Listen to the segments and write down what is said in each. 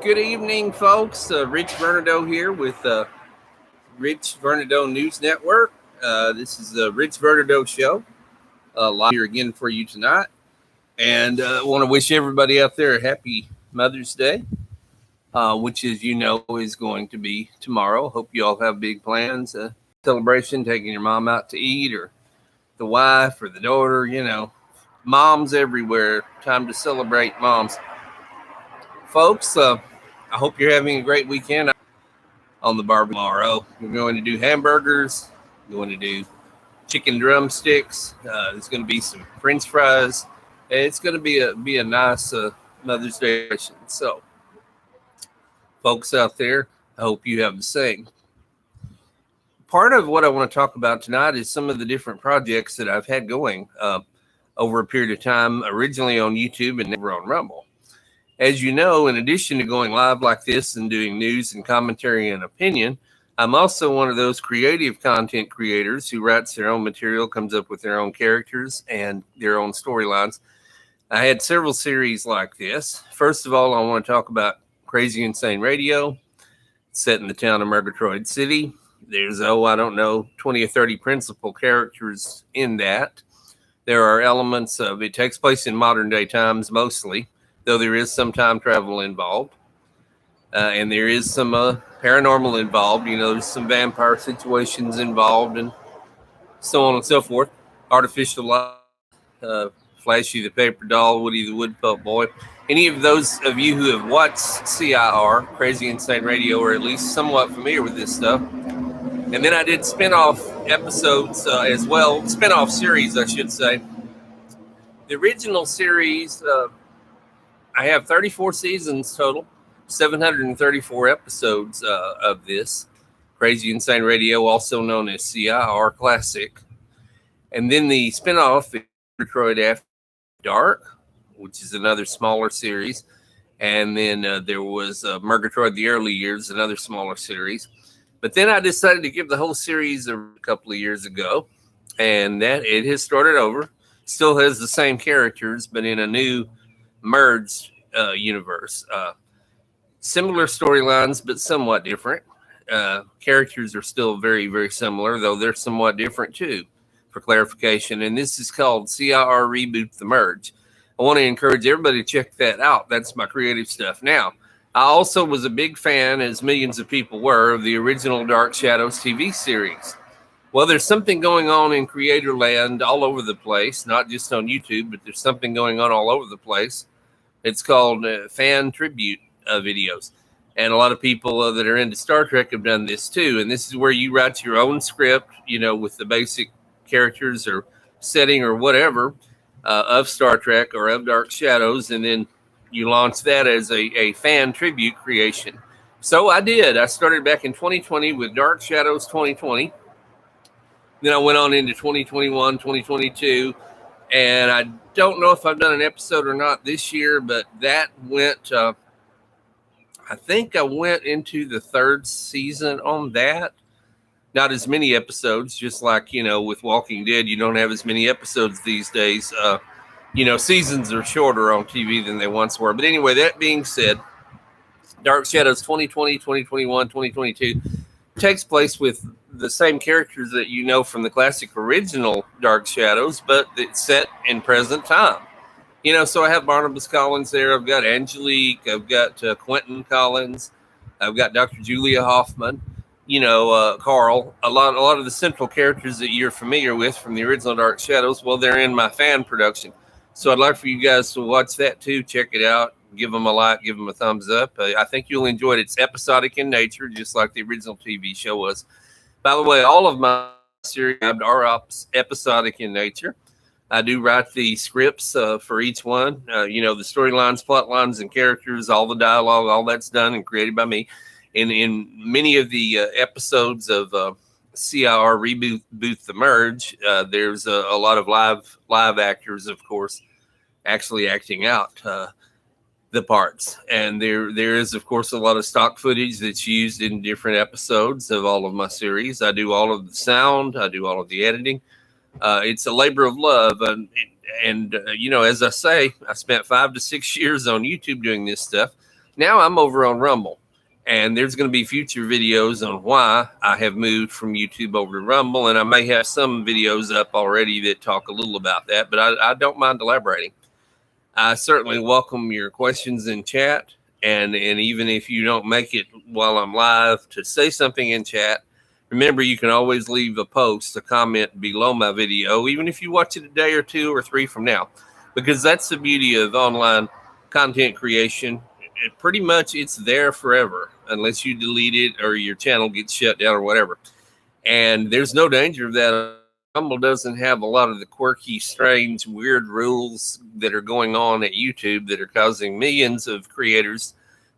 Good evening, folks. Rich Vernadeau here with Rich Vernadeau News Network. This is the Rich Vernadeau Show. Live here again for you tonight. And I want to wish everybody out there a happy Mother's Day, which, as you know, is going to be tomorrow. Hope you all have big plans. Celebration, taking your mom out to eat, or the wife, or the daughter, moms everywhere. Time to celebrate moms. Folks, I hope you're having a great weekend. On the barbecue tomorrow, we're going to do hamburgers. We're going to do chicken drumsticks. There's going to be some French fries. It's going to be a nice Mother's Day session. So, folks out there, I hope you have the same. Part of what I want to talk about tonight is some of the different projects that I've had going over a period of time, originally on YouTube and never on Rumble. As you know, in addition to going live like this and doing news and commentary and opinion, I'm also one of those creative content creators who writes their own material, comes up with their own characters and their own storylines. I had several series like this. First of all, I want to talk about Crazy Insane Radio, set in the town of Murgatroyd City. There's, 20 or 30 principal characters in that. There are elements of, it takes place in modern day times mostly, though there is some time travel involved. And there is some paranormal involved. There's some vampire situations involved and so on and so forth. Artificial light, Flashy the Paper Doll, Woody the Woodpup Boy. Any of those of you who have watched CIR, Crazy Insane Radio, are at least somewhat familiar with this stuff. And then I did spin-off episodes as well, spin-off series, I should say. The original series... I have 34 seasons total, 734 episodes of this Crazy Insane Radio, also known as CIR Classic. And then the spinoff, the Detroit After Dark, which is another smaller series. And then there was Murgatroyd the Early Years, another smaller series. But then I decided to give the whole series a couple of years ago. And that it has started over. Still has the same characters, but in a new merged universe. Similar storylines, but somewhat different. Characters are still very, very similar, though they're somewhat different too, for clarification. And this is called CIR Reboot the Merge. I want to encourage everybody to check that out. That's my creative stuff. Now, I also was a big fan, as millions of people were, of the original Dark Shadows TV series. Well, there's something going on in creator land all over the place, not just on YouTube, but there's something going on all over the place. It's called fan tribute videos. And a lot of people that are into Star Trek have done this too. And this is where you write your own script, with the basic characters or setting or whatever of Star Trek or of Dark Shadows. And then you launch that as a fan tribute creation. So I did. I started back in 2020 with Dark Shadows 2020. Then I went on into 2021, 2022, and I don't know if I've done an episode or not this year, but that went, I think I went into the third season on that. Not as many episodes, just like, with Walking Dead, you don't have as many episodes these days. Seasons are shorter on TV than they once were. But anyway, that being said, Dark Shadows 2020, 2021, 2022 takes place with the same characters that you know from the classic original Dark Shadows, but it's set in present time. So I have Barnabas Collins there. I've got Angelique. I've got Quentin Collins. I've got Dr. Julia Hoffman. Carl. A lot of the central characters that you're familiar with from the original Dark Shadows. Well, they're in my fan production, so I'd like for you guys to watch that too. Check it out. Give them a like. Give them a thumbs up. I think you'll enjoy it. It's episodic in nature, just like the original TV show was. By the way, all of my series are episodic in nature. I do write the scripts for each one. The storylines, plot lines, and characters, all the dialogue, all that's done and created by me. And in many of the episodes of CIR Reboot the Merge, there's a lot of live actors, of course, actually acting out the parts. And there is, of course, a lot of stock footage that's used in different episodes of all of my series. I do all of the sound. I do all of the editing. It's a labor of love. And as I say, I spent 5 to 6 years on YouTube doing this stuff. Now I'm over on Rumble, and there's going to be future videos on why I have moved from YouTube over to Rumble, and I may have some videos up already that talk a little about that, but I don't mind elaborating. I certainly welcome your questions in chat, and even if you don't make it while I'm live to say something in chat, remember you can always leave a post, a comment below my video, even if you watch it a day or 2 or 3 from now, because that's the beauty of online content creation. Pretty much it's there forever unless you delete it or your channel gets shut down or whatever. And there's no danger of that. Rumble doesn't have a lot of the quirky, strange, weird rules that are going on at YouTube that are causing millions of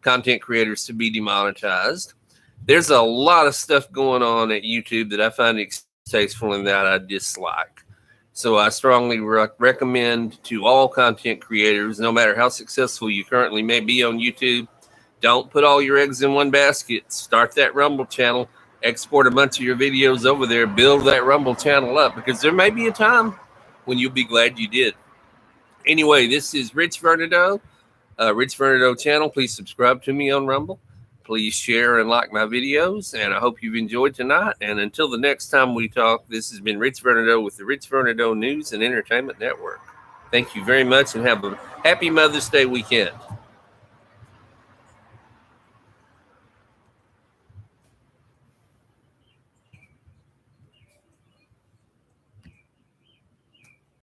content creators, to be demonetized. There's a lot of stuff going on at YouTube that I find distasteful and that I dislike. So I strongly recommend to all content creators, no matter how successful you currently may be on YouTube, don't put all your eggs in one basket. Start that Rumble channel, export a bunch of your videos over there, build that Rumble channel up, because there may be a time when you'll be glad you did. Anyway, this is Rich Vernadeau, Rich Vernadeau channel. Please subscribe to me on Rumble. Please share and like my videos, and I hope you've enjoyed tonight. And until the next time we talk, this has been Rich Vernadeau with the Rich Vernadeau News and Entertainment Network. Thank you very much, and have a happy Mother's Day weekend.